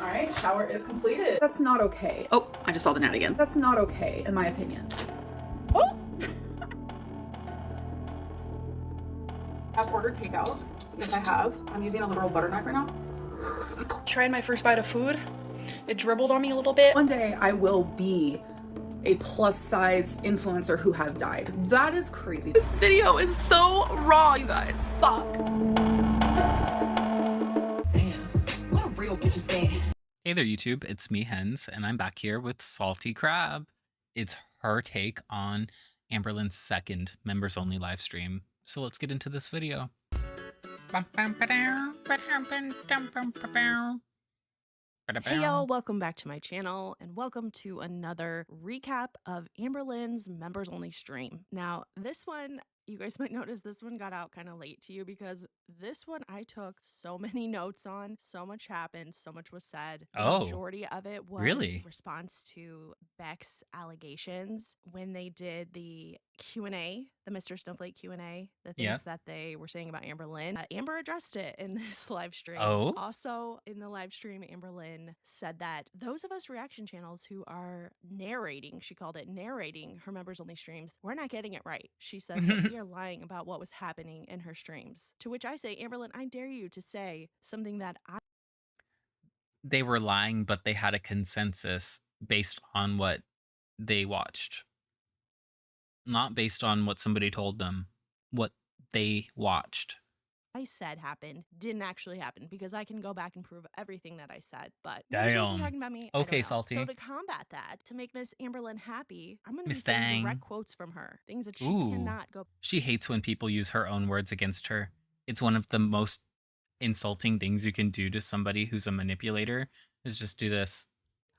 All right, shower is completed. That's not okay. Oh, I just saw the gnat again. That's not okay, in my opinion. Oh! I've ordered takeout. Yes, I have. I'm using a literal butter knife right now. Tried my first bite of food. It dribbled on me a little bit. One day I will be a plus size influencer who has died. That is crazy. This video is so raw, you guys. Fuck. Damn, what a real bitch is that? Hey there, YouTube. It's me, Hens, and I'm back here with Salty Crab. It's her take on Amberlynn's second members-only live stream. So let's get into this video. Hey y'all, welcome back to my channel and welcome to another recap of Amberlynn's members only stream. Now, this one, you guys might notice this one got out kind of late to you because this one I took so many notes on, so much happened, so much was said. The majority of it was response to Beck's allegations when they did the Q&A, the Mr. Snowflake Q&A, the things that they were saying about Amberlynn. Amber addressed it in this live stream. Also in the live stream, Amberlynn said that those of us reaction channels who are narrating, she called it narrating her members only streams, we're not getting it right. She said that we are lying about what was happening in her streams. To which I say, Amberlynn, I dare you to say something that They were lying, but they had a consensus based on what they watched. Not based on what somebody told them, what they watched. I said happened didn't actually happen because I can go back and prove everything that I said, but maybe she wasn't talking about me. Okay, Salty. So to combat that, to make Miss Amberlynn happy, I'm going to be saying direct quotes from her, things that she cannot go. She hates when people use her own words against her. It's one of the most insulting things you can do to somebody who's a manipulator, is just do this.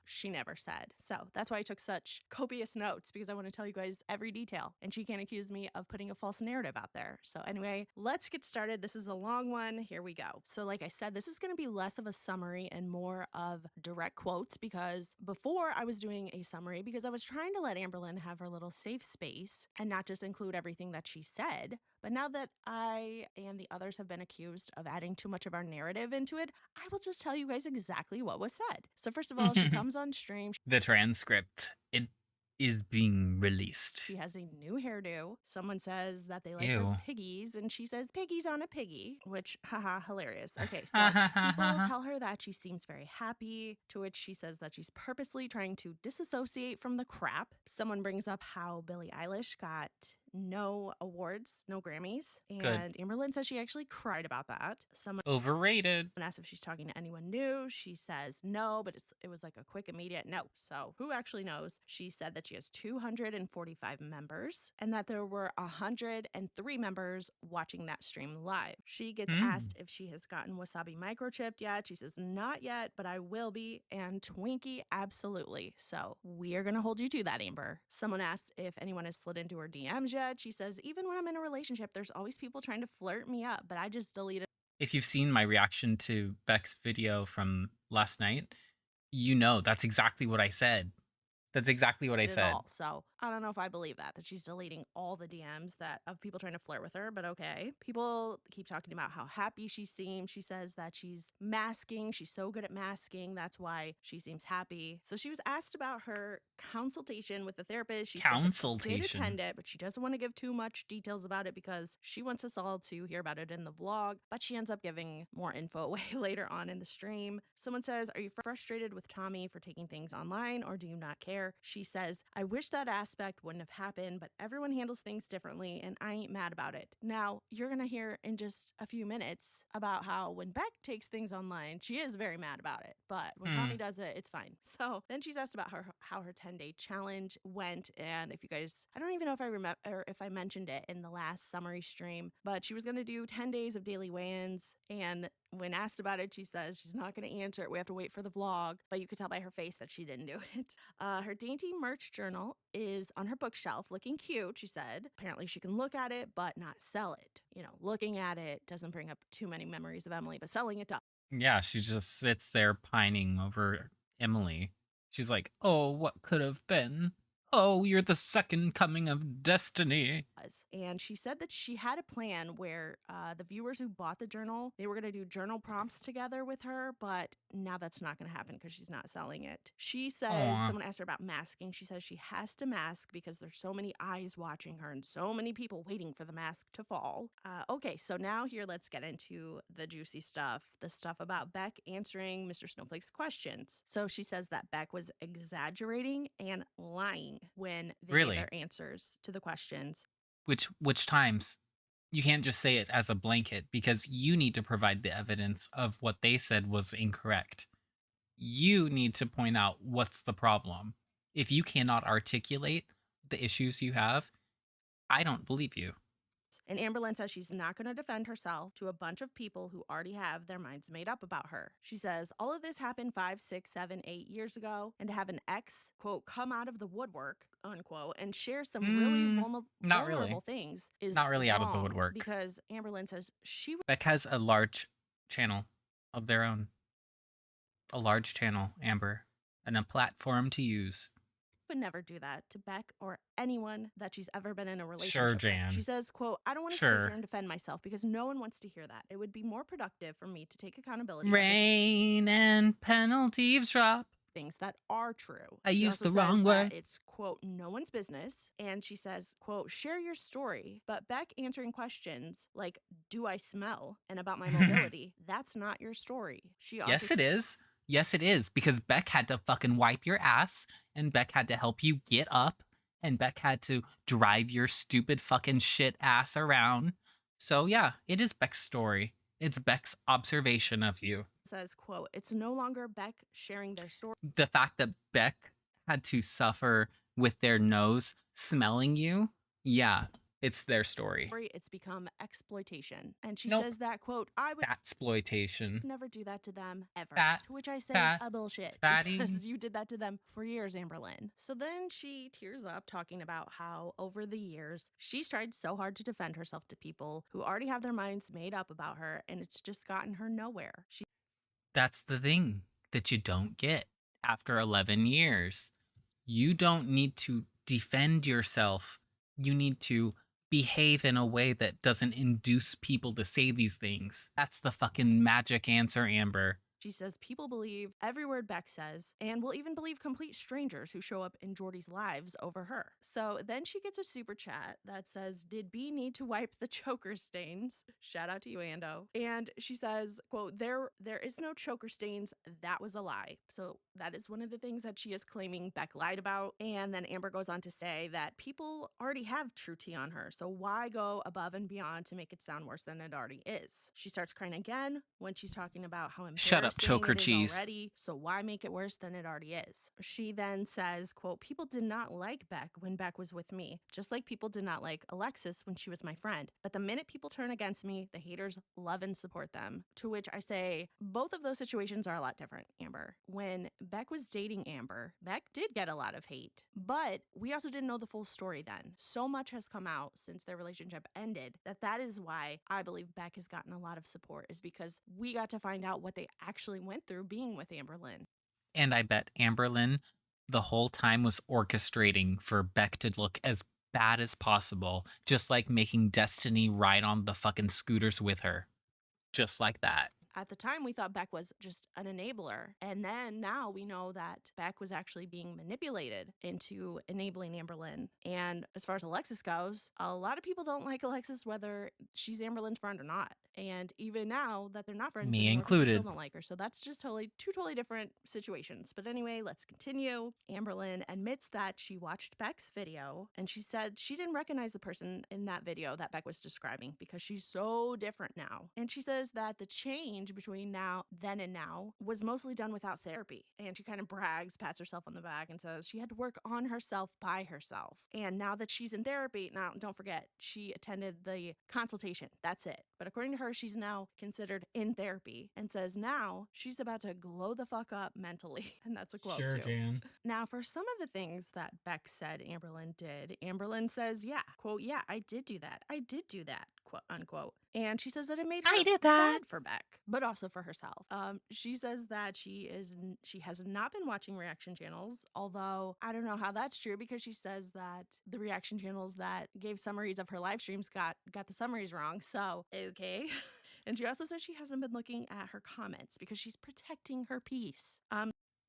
She never said. So that's why I took such copious notes, because I want to tell you guys every detail and she can't accuse me of putting a false narrative out there. So anyway, let's get started. This is a long one. Here we go. So like I said, this is going to be less of a summary and more of direct quotes, because before I was doing a summary because I was trying to let Amberlynn have her little safe space and not just include everything that she said. But now that I and the others have been accused of adding too much of our narrative into it, I will just tell you guys exactly what was said. So first of all, she comes on stream. The transcript, it is being released. She has a new hairdo. Someone says that they like her piggies, and she says piggies on a piggy, which, haha, hilarious. Okay, so people tell her that she seems very happy, to which she says that she's purposely trying to disassociate from the crap. Someone brings up how Billie Eilish got no awards, no Grammys, and Amberlynn says she actually cried about that. Someone overrated. Asks if she's talking to anyone new. She says no, but it was like a quick, immediate no. So who actually knows? She said that she has 245 members and that there were 103 members watching that stream live. She gets asked if she has gotten Wasabi microchipped yet. She says not yet, but I will be. And Twinkie, absolutely. So we are gonna hold you to that, Amber. Someone asked if anyone has slid into her DMs yet. She says, even when I'm in a relationship, there's always people trying to flirt me up, but I just deleted. If you've seen my reaction to Beck's video from last night, you know that's exactly what I said. That's exactly what I said. So I don't know if I believe that she's deleting all the DMs of people trying to flirt with her, but okay. People keep talking about how happy she seems. She says that she's masking. She's so good at masking. That's why she seems happy. So she was asked about her consultation with the therapist. She said she did attend it, but she doesn't want to give too much details about it because she wants us all to hear about it in the vlog, but she ends up giving more info away later on in the stream. Someone says, are you frustrated with Tommy for taking things online, or do you not care? She says, I wish that aspect wouldn't have happened, but everyone handles things differently and I ain't mad about it. Now, you're going to hear in just a few minutes about how when Beck takes things online, she is very mad about it, but when Tommy does it, it's fine. So then she's asked about how her 10-day challenge went, and if you guys, I don't even know if I remember or if I mentioned it in the last summary stream, but she was going to do 10 days of daily weigh-ins, and when asked about it, she says she's not going to answer it. We have to wait for the vlog, but you could tell by her face that she didn't do it. Her Dainty merch journal is on her bookshelf looking cute, she said. Apparently she can look at it, but not sell it. You know, looking at it doesn't bring up too many memories of Emily, but selling it does. Yeah, she just sits there pining over Emily. She's like, oh, what could have been? Oh, you're the second coming of destiny. And she said that she had a plan where the viewers who bought the journal, they were going to do journal prompts together with her, but now that's not going to happen because she's not selling it. She says, Aw. someone asked her about masking. She says she has to mask because there's so many eyes watching her and so many people waiting for the mask to fall. Okay, so now here let's get into the juicy stuff, the stuff about Beck answering Mr. Snowflake's questions. So she says that Beck was exaggerating and lying when they Really? gave their answers to the questions. Which times? You can't just say it as a blanket because you need to provide the evidence of what they said was incorrect. You need to point out what's the problem. If you cannot articulate the issues you have, I don't believe you. And Amberlynn says she's not going to defend herself to a bunch of people who already have their minds made up about her. She says all of this happened 5, 6, 7, 8 years ago, and to have an ex, quote, come out of the woodwork, unquote, and share some really Not really. vulnerable things is Not really out of the wrong, woodwork. because Amberlynn says she Beck has a large channel of their own. A large channel, Amber, and a platform to use. would never do that to Beck or anyone that she's ever been in a relationship Sure, with. Jan. She says, quote, I don't want to sit Sure. here and defend myself because no one wants to hear that. It would be more productive for me to take accountability of the Rain and penalties drop. things that are true. I She used also the wrong says that word. it's, quote, no one's business. And she says, quote, share your story. But Beck answering questions like, do I smell? And about my mobility, that's not your story. She also Yes, it is. Yes, it is. Because Beck had to fucking wipe your ass, and Beck had to help you get up, and Beck had to drive your stupid fucking shit ass around. So yeah, it is Beck's story. It's Beck's observation of you. says, quote, it's no longer Beck sharing their story. The fact that Beck had to suffer with their nose smelling you, yeah, it's their story. It's become exploitation. And she Nope. says that, quote, I would Fatsploitation. never do that to them ever. Fat, To which I say, fat, a bullshit. fatty. Because you did that to them for years, Amberlynn. So then she tears up talking about how over the years, she's tried so hard to defend herself to people who already have their minds made up about her, and it's just gotten her nowhere. That's the thing that you don't get after 11 years. You don't need to defend yourself. You need to behave in a way that doesn't induce people to say these things. That's the fucking magic answer, Amber. She says people believe every word Beck says and will even believe complete strangers who show up in Jordy's lives over her. So then she gets a super chat that says, did B need to wipe the choker stains? Shout out to you, Ando. And she says, quote, there is no choker stains. That was a lie. So that is one of the things that she is claiming Beck lied about. And then Amber goes on to say that people already have true tea on her. So why go above and beyond to make it sound worse than it already is? She starts crying again when she's talking about how Shut up, choker it is cheese. already, so why make it worse than it already is? She then says, quote, people did not like Beck when Beck was with me, just like people did not like Alexis when she was my friend. But the minute people turn against me, the haters love and support them. To which I say, both of those situations are a lot different, Amber. When Beck was dating Amber, Beck did get a lot of hate, but we also didn't know the full story then. So much has come out since their relationship ended that is why I believe Beck has gotten a lot of support, is because we got to find out what they actually went through being with Amberlynn. And I bet Amberlynn the whole time was orchestrating for Beck to look as bad as possible, just like making Destiny ride on the fucking scooters with her. Just like that. At the time, we thought Beck was just an enabler. And then now we know that Beck was actually being manipulated into enabling Amberlynn. And as far as Alexis goes, a lot of people don't like Alexis, whether she's Amberlynn's friend or not. And even now that they're not friends, Me anymore, people included. still don't like her. So that's just two totally different situations. But anyway, let's continue. Amberlynn admits that she watched Beck's video and she said she didn't recognize the person in that video that Beck was describing because she's so different now. And she says that the change between then and now was mostly done without therapy. And she kind of brags, pats herself on the back, and says she had to work on herself by herself. And now that she's in therapy, now don't forget, she attended the consultation. That's it. But according to her, she's now considered in therapy and says now she's about to glow the fuck up mentally. And that's a quote Sure, too. Jan. Now, for some of the things that Beck said Amberlynn did, Amberlynn says, yeah, quote, yeah, I did do that. I did do that. unquote. And she says that it made I her did that. sad for Beck, but also for herself. She says that she has not been watching reaction channels, although I don't know how that's true because she says that the reaction channels that gave summaries of her live streams got the summaries wrong. So, okay. And she also says she hasn't been looking at her comments because she's protecting her peace.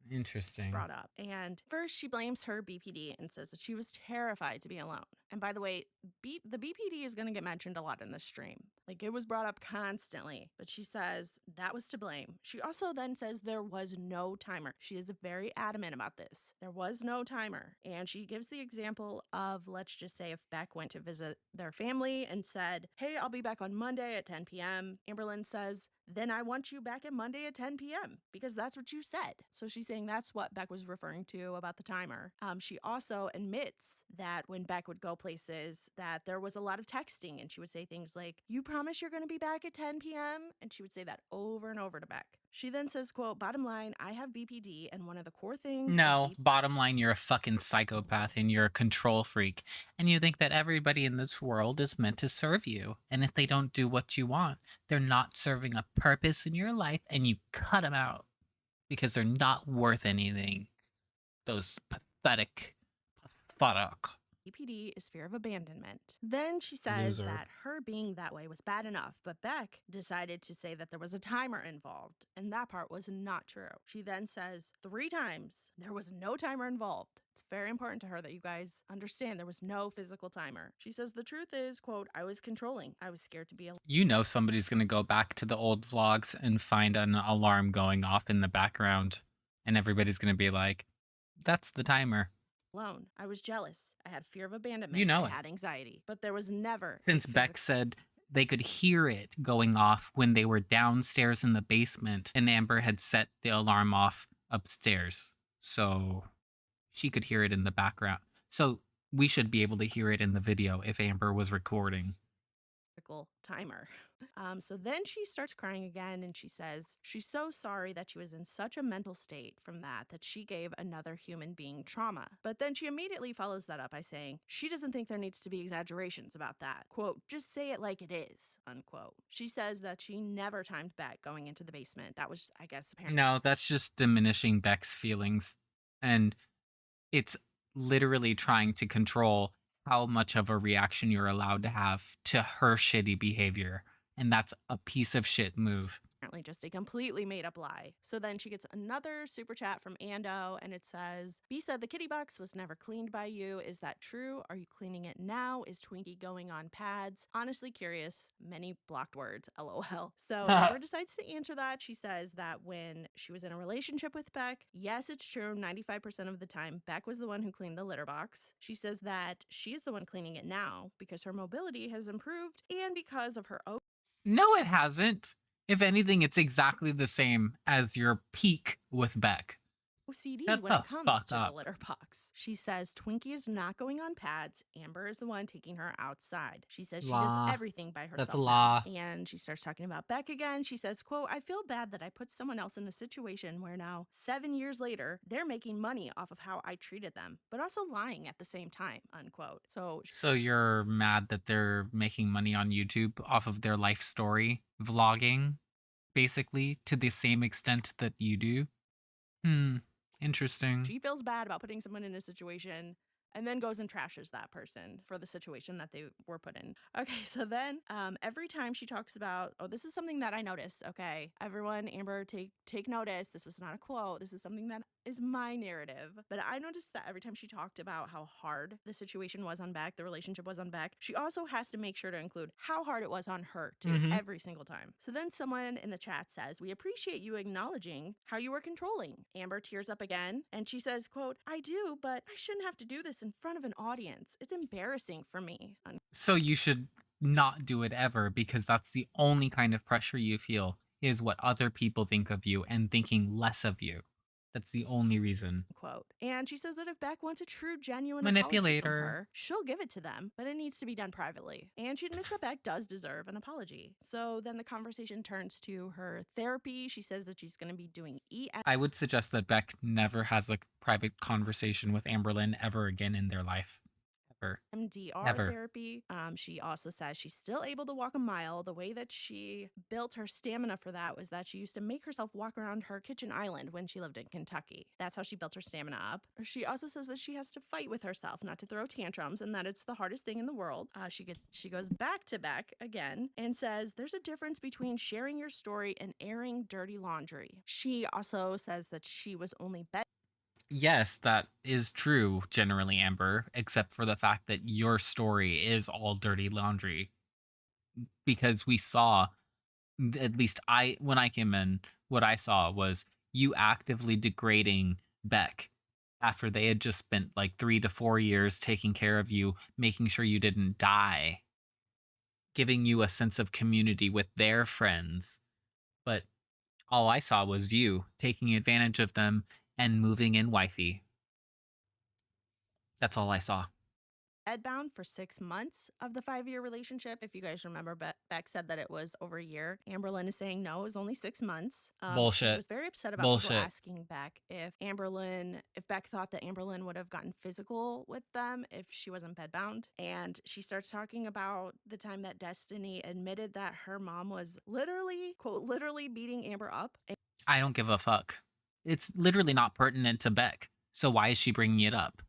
It's Interesting. brought up. And first, she blames her BPD and says that she was terrified to be alone. And by the way, the BPD is going to get mentioned a lot in this stream. Like, it was brought up constantly, but she says that was to blame. She also then says there was no timer. She is very adamant about this. There was no timer. And she gives the example of, let's just say, if Beck went to visit their family and said, hey, I'll be back on Monday at 10 p.m. Amberlynn says, then I want you back at Monday at 10 p.m. because that's what you said. So she's saying that's what Beck was referring to about the timer. She also admits that when Beck would go places that there was a lot of texting, and she would say things like, you promise you're going to be back at 10 p.m.? And she would say that over and over to Beck. She then says, quote, bottom line, I have BPD, and one of the core things... No, bottom line, you're a fucking psychopath and you're a control freak. And you think that everybody in this world is meant to serve you. And if they don't do what you want, they're not serving a purpose in your life and you cut them out because they're not worth anything. Those pathetic. BPD is fear of abandonment. Then she says Loser. that her being that way was bad enough, but Beck decided to say that there was a timer involved, and that part was not true. She then says 3 times there was no timer involved. It's very important to her that you guys understand there was no physical timer. She says the truth is, quote, I was controlling. I was scared to be alone. You know somebody's going to go back to the old vlogs and find an alarm going off in the background. And everybody's going to be like, that's the timer. I was jealous. I had fear of abandonment. You know I it. had anxiety. But there was never... Since Beck said they could hear it going off when they were downstairs in the basement and Amber had set the alarm off upstairs. So she could hear it in the background. So we should be able to hear it in the video if Amber was recording. Timer. So then she starts crying again and she says she's so sorry that she was in such a mental state from that she gave another human being trauma. But then she immediately follows that up by saying she doesn't think there needs to be exaggerations about that. Quote, just say it like it is, unquote. She says that she never timed Beck going into the basement. That was, I guess, apparently... No, that's just diminishing Beck's feelings. And it's literally trying to control how much of a reaction you're allowed to have to her shitty behavior. And that's a piece of shit move. Apparently just a completely made up lie. So then she gets another super chat from Ando and it says, B said the kitty box was never cleaned by you. Is that true? Are you cleaning it now? Is Twinkie going on pads? Honestly curious. Many blocked words. LOL. So Amber decides to answer that. She says that when she was in a relationship with Beck, yes, it's true. 95% of the time, Beck was the one who cleaned the litter box. She says that she's the one cleaning it now because her mobility has improved and because of her No, it hasn't. If anything, it's exactly the same as your peak with Beck. OCD Shut when the it comes fuck to up. the litter box. She says Twinkie is not going on pads. Amber is the one taking her outside. She says she Law. does everything by herself. That's a now. law. And she starts talking about Beck again. She says, quote, I feel bad that I put someone else in a situation where now 7 years later, they're making money off of how I treated them, but also lying at the same time, unquote. So you're mad that they're making money on YouTube off of their life story, vlogging, basically, to the same extent that you do? Interesting. she feels bad about putting someone in a situation and then goes and trashes that person for the situation that they were put in. Okay, so then every time she talks about, oh, this is something that I noticed, okay? Everyone, Amber, take notice. This was not a quote. This is something that is my narrative. But I noticed that every time she talked about how hard the situation was on Beck, the relationship was on Beck, she also has to make sure to include how hard it was on her, too, every single time. So then someone in the chat says, we appreciate you acknowledging how you were controlling. Amber tears up again, and she says, quote, I do, but I shouldn't have to do this in front of an audience. It's embarrassing for me. So you should not do it ever because that's the only kind of pressure you feel is what other people think of you and thinking less of you. That's the only reason. Quote. And she says that if Beck wants a true, genuine Manipulator. apology from her, she'll give it to them, but it needs to be done privately. And she admits that Beck does deserve an apology. So then the conversation turns to her therapy. She says that she's going to be doing I would suggest that Beck never has a private conversation with Amberlynn ever again in their life. Ever. MDR Ever. therapy. She also says she's still able to walk a mile. The way that she built her stamina for that was that she used to make herself walk around her kitchen island when she lived in Kentucky. That's how she built her stamina up. She also says that she has to fight with herself not to throw tantrums and that it's the hardest thing in the world. She goes back to Beck again and says there's a difference between sharing your story and airing dirty laundry. She also says that she was only Yes, that is true generally, Amber, except for the fact that your story is all dirty laundry. Because we saw, at least when I came in, what I saw was you actively degrading Beck after they had just spent like 3 to 4 years taking care of you, making sure you didn't die, giving you a sense of community with their friends. But all I saw was you taking advantage of them and moving in wifey. That's all I saw. bedbound for 6 months of the 5-year relationship. If you guys remember, Beck said that it was over a year. Amberlynn is saying no, it was only 6 months. She Bullshit. was very upset about Bullshit. people asking Beck if Beck thought that Amberlynn would have gotten physical with them if she wasn't bedbound. And she starts talking about the time that Destiny admitted that her mom was literally, quote, literally beating Amber up. I don't give a fuck. It's literally not pertinent to Beck. So why is she bringing it up?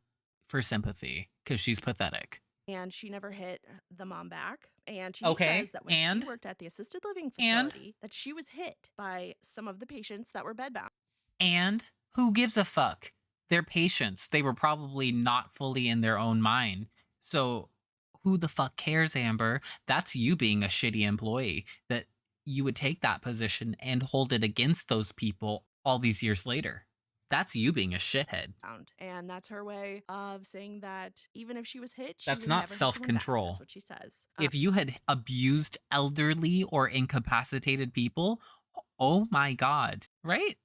For sympathy, because she's pathetic. And she never hit the mom back. And she Okay, says that when and? she worked at the assisted living And? facility, that she was hit by some of the patients that were bedbound. And who gives a fuck? They're patients. They were probably not fully in their own mind. So who the fuck cares, Amber? That's you being a shitty employee, that you would take that position and hold it against those people all these years later. That's you being a shithead. And that's her way of saying that even if she was hit, she That's would not never hit someone back. self-control. That's what she says. If you had abused elderly or incapacitated people, oh my God, right?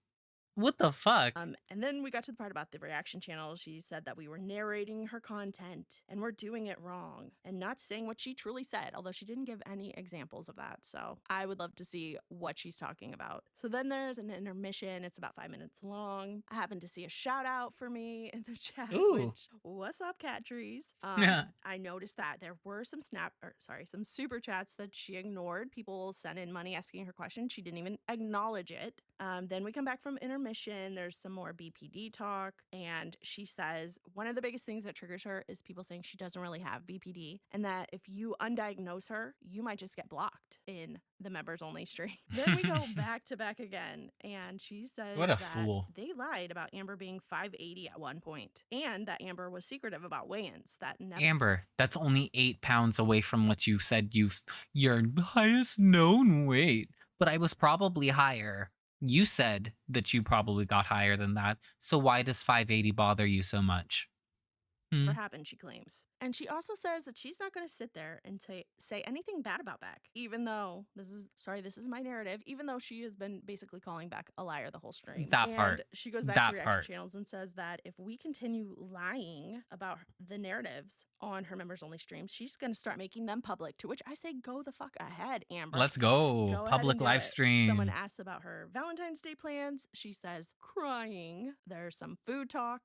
What the fuck? And then we got to the part about the reaction channel. She said that we were narrating her content and we're doing it wrong and not saying what she truly said, although she didn't give any examples of that. So I would love to see what she's talking about. So then there's an intermission. It's about 5 minutes long. I happened to see a shout out for me in the chat. Ooh. Which, what's up, cat trees? Yeah. I noticed that there were some some super chats that she ignored. People sent in money asking her questions. She didn't even acknowledge it. Then we come back from intermission. There's some more BPD talk, and she says one of the biggest things that triggers her is people saying she doesn't really have BPD, and that if you undiagnose her, you might just get blocked in the members only stream. Then we go back to back again, and she says What a that fool. they lied about Amber being 580 at one point, and that Amber was secretive about weigh-ins. Amber, that's only 8 pounds away from what you said your highest known weight. But I was probably higher. You said that you probably got higher than that. So why does 580 bother you so much? Never happened, she claims. And she also says that she's not going to sit there and say anything bad about Beck, even though this is my narrative, even though she has been basically calling Beck a liar the whole stream. That part. She goes back to reaction channels and says that if we continue lying about the narratives on her members only streams, she's going to start making them public, to which I say go the fuck ahead, Amber. Let's go. Public live stream. Someone asks about her Valentine's Day plans. She says crying. There's some food talk.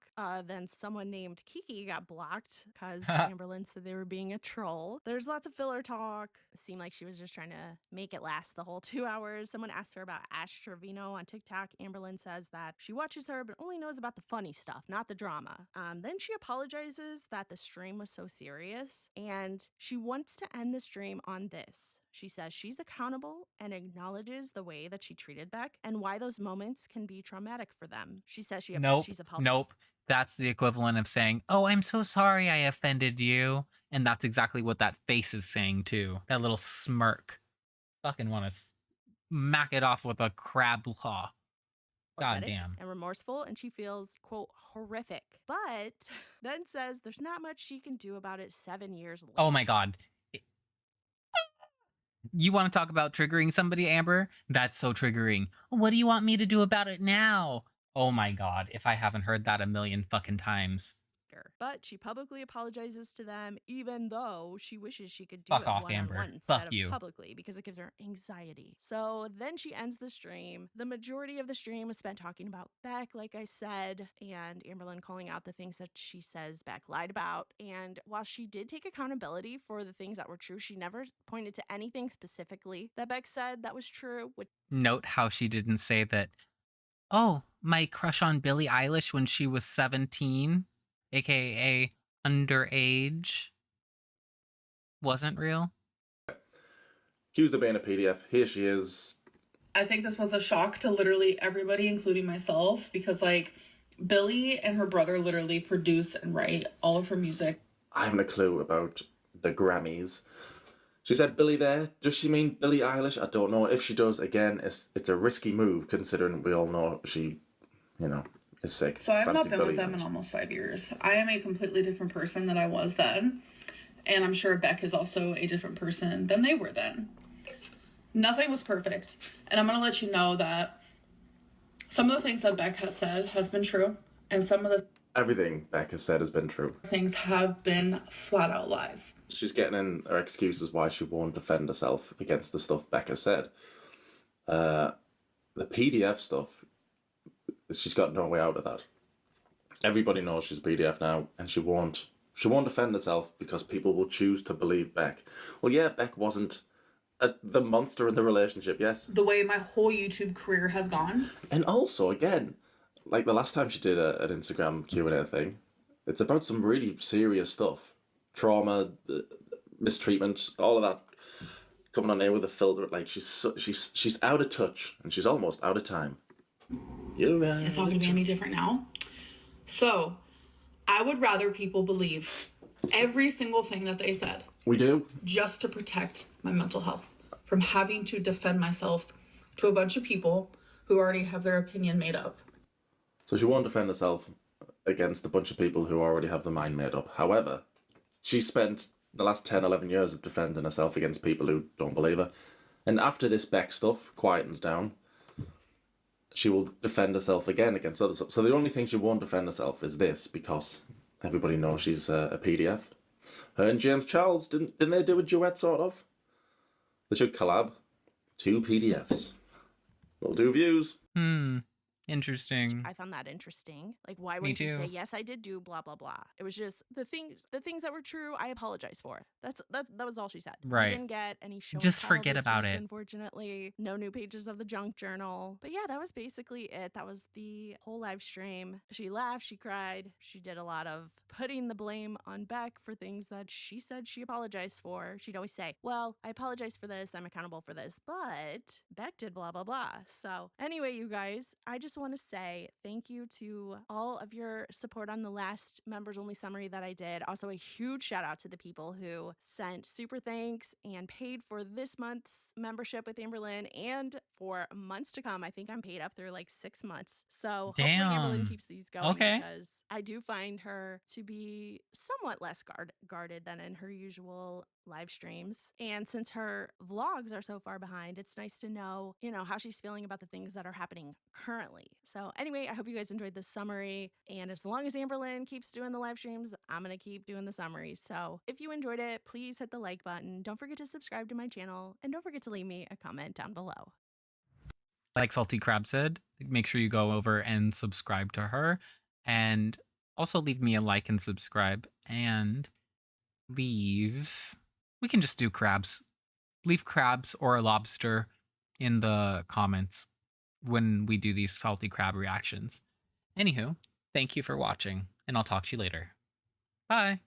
Then someone named Kiki got blocked because Amberlynn said they were being a troll. There's lots of filler talk. It seemed like she was just trying to make it last the whole 2 hours. Someone asked her about Ash Trevino on TikTok. Amberlynn says that she watches her but only knows about the funny stuff, not the drama. Then she apologizes that the stream was so serious, and she wants to end the stream on this. She says she's accountable and acknowledges the way that she treated Beck and why those moments can be traumatic for them. She says she's apologized. Nope. That's the equivalent of saying, oh, I'm so sorry I offended you. And that's exactly what that face is saying too. That little smirk. Fucking want to smack it off with a crab claw. God damn. And remorseful, and she feels, quote, horrific. But then says there's not much she can do about it 7 years later. Oh my God. You want to talk about triggering somebody, Amber? That's so triggering. What do you want me to do about it now? Oh my God, if I haven't heard that a million fucking times. her. But she publicly apologizes to them, even though she wishes she could do Fuck it off, one-on-one Amber. instead Fuck of you. publicly because it gives her anxiety. So then she ends the stream. The majority of the stream is spent talking about Beck, like I said, and Amberlynn calling out the things that she says Beck lied about. And while she did take accountability for the things that were true, she never pointed to anything specifically that Beck said that was true. Note how she didn't say that, oh, my crush on Billie Eilish when she was 17, aka underage, wasn't real. Accused of being a PDF. Here she is. I think this was a shock to literally everybody, including myself, because like Billie and her brother literally produce and write all of her music. I haven't a clue about the Grammys. She said Billie there. Does she mean Billie Eilish? I don't know. If she does, again, it's a risky move considering we all know she, is sick. So I've Fancy not been Billie with them in Eilish. almost 5 years. I am a completely different person than I was then. And I'm sure Beck is also a different person than they were then. Nothing was perfect. And I'm going to let you know that some of the things that Beck has said has been true. And some of the Everything Beck has said has been true. things have been flat out lies. She's getting in her excuses why she won't defend herself against the stuff Beck has said. The PDF stuff, she's got no way out of that. Everybody knows she's PDF now, and she won't defend herself because people will choose to believe Beck. Well, yeah, Beck wasn't the monster in the relationship, yes. The way my whole YouTube career has gone. And also, again, like the last time she did an Instagram Q&A thing, it's about some really serious stuff. Trauma, mistreatment, all of that coming on there with a filter. Like, she's out of touch, and she's almost out of time. You're right. It's not going to be any different now. So, I would rather people believe every single thing that they said. We do. Just to protect my mental health from having to defend myself to a bunch of people who already have their opinion made up. So she won't defend herself against a bunch of people who already have their mind made up. However, she spent the last 10, 11 years of defending herself against people who don't believe her. And after this Beck stuff quietens down, she will defend herself again against others. So the only thing she won't defend herself is this, because everybody knows she's a PDF. Her and James Charles, didn't they do a duet, sort of? They should collab. 2 PDFs. We'll do views. Interesting. I found that interesting. Like, why Me wouldn't you say, too. yes, I did do blah, blah, blah. It was just the things that were true, I apologize for. That was all she said. Right. We didn't get any show and Just tell forget this about week, it. unfortunately. No new pages of the junk journal. But yeah, that was basically it. That was the whole live stream. She laughed, she cried. She did a lot of putting the blame on Beck for things that she said she apologized for. She'd always say, well, I apologize for this, I'm accountable for this, but Beck did blah, blah, blah. So anyway, you guys, I just want to say thank you to all of your support on the last members only summary that I did. Also, a huge shout out to the people who sent super thanks and paid for this month's membership with Amberlynn and for months to come. I think I'm paid up through like 6 months. So hopefully Amberlynn Damn. keeps these going Okay. because I do find her to be somewhat less guarded than in her usual live streams. And since her vlogs are so far behind, it's nice to know, how she's feeling about the things that are happening currently. So anyway, I hope you guys enjoyed this summary. And as long as Amberlynn keeps doing the live streams, I'm going to keep doing the summaries. So if you enjoyed it, please hit the like button. Don't forget to subscribe to my channel and don't forget to leave me a comment down below. Like Salty Crab said, make sure you go over and subscribe to her. And also leave me a like and subscribe. And leave... We can just do crabs. Leave crabs or a lobster in the comments when we do these salty crab reactions. Anywho, thank you for watching, and I'll talk to you later. Bye!